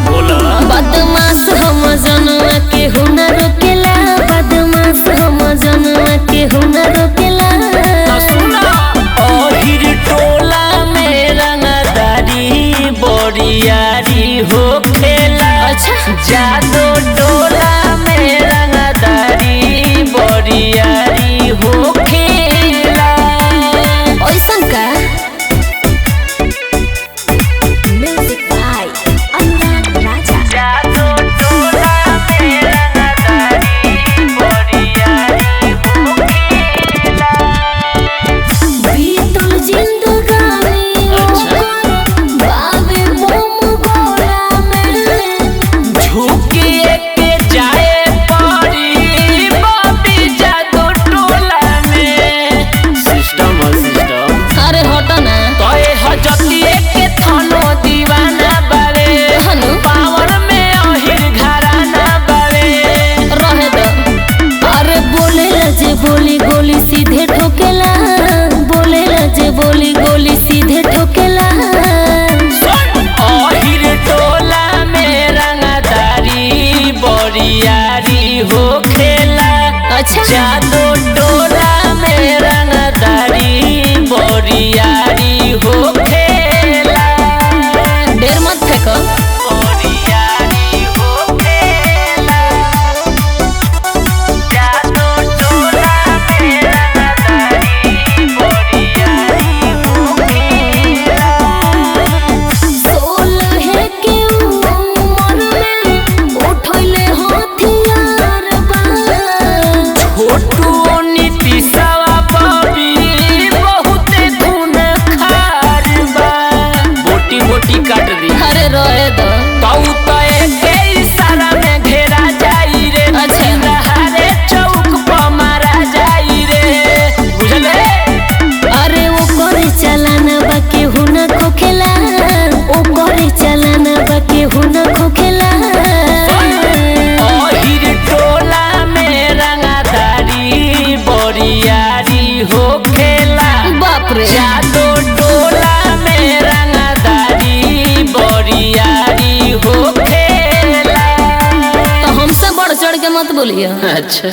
बोला बदमाश हम जनवा के हुनर रोकेला, बदमाश हम जनवा के हुनर रोकेला। ओहिर टोला में रंगदारी बोरियारी हो खेला। अच्छा जादो टोला में रंगदारी बोरियारी हो खेला। ओइसन का म्यूजिक बाय अनुराग राजा। जादो टोला में रंगदारी बोरियारी हो खेला। बीतल जिंदगानी बाबे बम गोला में झुकिए के जाए पड़ी बाबी जादू टोला में। सिस्टम अरे हटो ना तोए हजतिए के थानो दीवाना बारे। हनु पावर में ओहिर घराना बारे। रहे दो। अरे बोले जे बोली गोली सीधे ठोकेला, बोले जे बोली गोली सीधे ठोकेला। ओहिर टोला में रंगदारी बोरियारी हो खेला। अच्छा जादू टोला में रंगदारी बोरियारी हो खेला। ढेर मत फेंको। बोरियारी हो खेला। जादू टोला में रंगदारी बोरियारी हो खेला। 16 के उमर में उठैले हथियार बा। छोटू नीतीशवा बबी बहुते खून खार बा। बोटी बोटी काट दी। अरे रहे दो। ताऊ तय के इशारा में घेरा जाई रे। अच्छा। नहारे चौक पर मारा जाई रे। बुझले अरे वो करे चलाना बाके हुना खोखेला, ओ करे चलाना बाके हुना खोखेला। ओहिर टोला में रंगदारी बोरियारी हो खेला। बाप रे जादू टोला में रंगदारी बोरियारी हो खेला। तो हमसे बढ़ चढ़ के मत बोलिए। अच्छा